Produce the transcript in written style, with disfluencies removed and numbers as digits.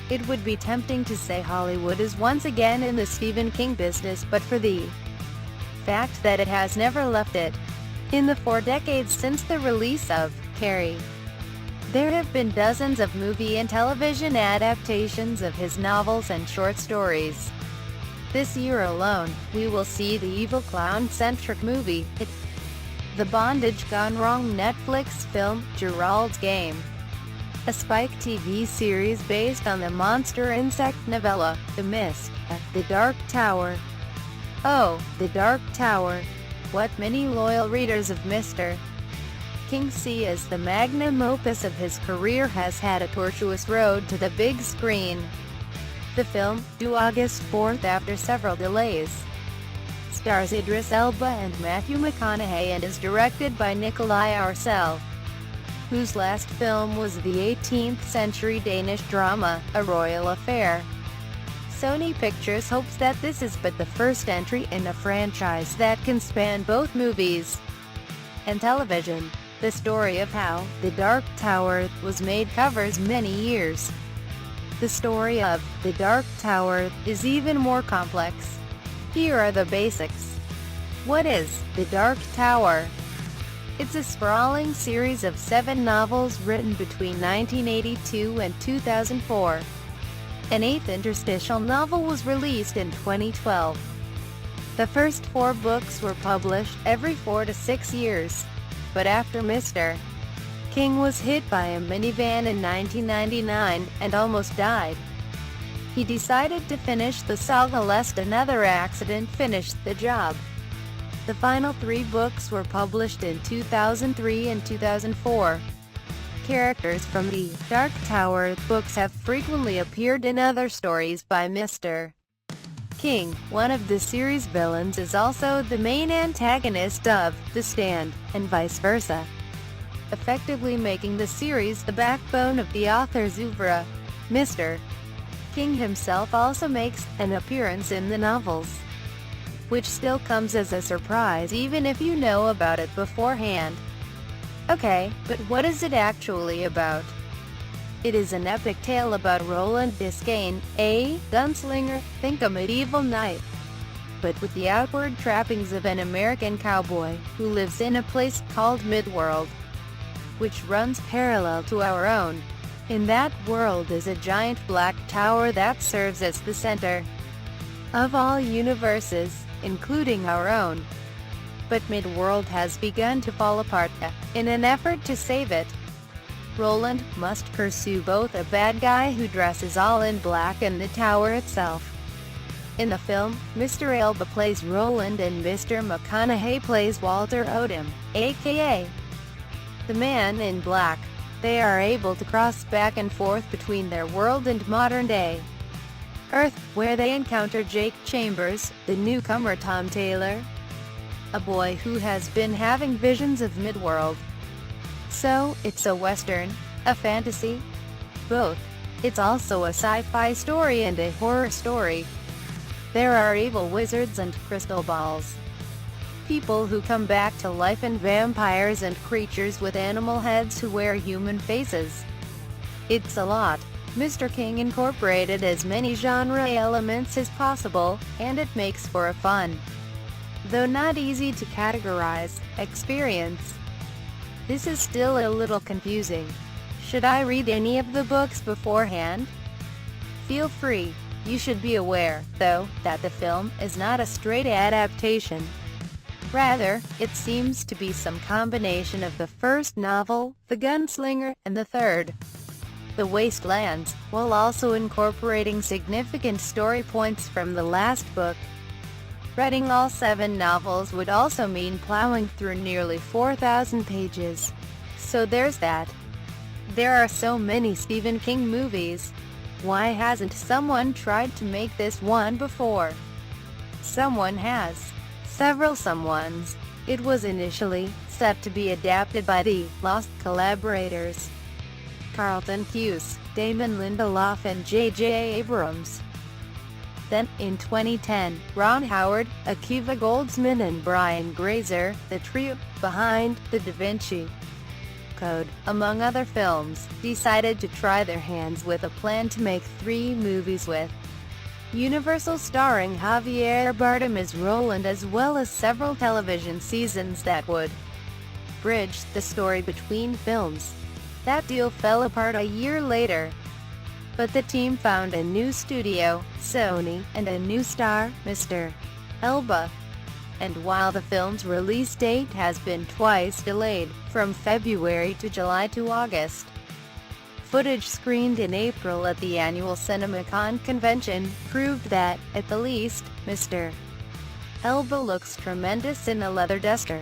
It would be tempting to say Hollywood is once again in the Stephen King business, but for the fact that it has never left it. In the 4 decades since the release of Carrie, there have been dozens of movie and television adaptations of his novels and short stories. This year alone, we will see the evil clown-centric movie, It, the Bondage Gone Wrong Netflix film, Gerald's Game, a Spike TV series based on the monster insect novella, The Mist, The Dark Tower. Oh, The Dark Tower. What many loyal readers of Mr. King see as the magnum opus of his career has had a tortuous road to the big screen. The film, due August 4th after several delays, stars Idris Elba and Matthew McConaughey and is directed by Nikolai Arcel, whose last film was the 18th-century Danish drama, A Royal Affair. Sony Pictures hopes that this is but the first entry in a franchise that can span both movies and television. The story of how The Dark Tower was made covers many years. The story of The Dark Tower is even more complex. Here are the basics. What is The Dark Tower? It's a sprawling series of 7 novels written between 1982 and 2004. An 8th interstitial novel was released in 2012. The first 4 books were published every 4 to 6 years. But after Mr. King was hit by a minivan in 1999 and almost died, he decided to finish the saga lest another accident finish the job. The final 3 books were published in 2003 and 2004. Characters from the Dark Tower books have frequently appeared in other stories by Mr. King. One of the series' villains is also the main antagonist of The Stand, and vice versa, effectively making the series the backbone of the author's oeuvre. Mr. King himself also makes an appearance in the novels, which still comes as a surprise even if you know about it beforehand. Okay, but what is it actually about? It is an epic tale about Roland Biscayne, a gunslinger, think a medieval knight, but with the outward trappings of an American cowboy, who lives in a place called Midworld, which runs parallel to our own. In that world is a giant black tower that serves as the center of all universes, including our own. But Midworld has begun to fall apart. In an effort to save it, Roland must pursue both a bad guy who dresses all in black and the tower itself. In the film, Mr. Elba plays Roland and Mr. McConaughey plays Walter Odom, aka the Man in Black. They are able to cross back and forth between their world and modern-day Earth, where they encounter Jake Chambers, the newcomer Tom Taylor, a boy who has been having visions of Midworld. So, it's a western, a fantasy, both. It's also a sci-fi story and a horror story. There are evil wizards and crystal balls, people who come back to life, and vampires and creatures with animal heads who wear human faces. It's a lot. Mr. King incorporated as many genre elements as possible, and it makes for a fun, though not easy to categorize, experience. This is still a little confusing. Should I read any of the books beforehand? Feel free. You should be aware, though, that the film is not a straight adaptation. Rather, it seems to be some combination of the first novel, The Gunslinger, and the third, The Wastelands, while also incorporating significant story points from the last book. Reading all 7 novels would also mean plowing through nearly 4,000 pages. So there's that. There are so many Stephen King movies. Why hasn't someone tried to make this one before? Someone has. Several someones. It was initially set to be adapted by the Lost collaborators, Carlton Cuse, Damon Lindelof and J.J. Abrams. Then, in 2010, Ron Howard, Akiva Goldsman and Brian Grazer, the trio behind The Da Vinci Code, among other films, decided to try their hands with a plan to make 3 movies with Universal, starring Javier Bardem as Roland, as well as several television seasons that would bridge the story between films. That deal fell apart a year later, but the team found a new studio, Sony, and a new star, Mr. Elba. And while the film's release date has been twice delayed, from February to July to August, footage screened in April at the annual CinemaCon convention proved that, at the least, Mr. Elba looks tremendous in a leather duster.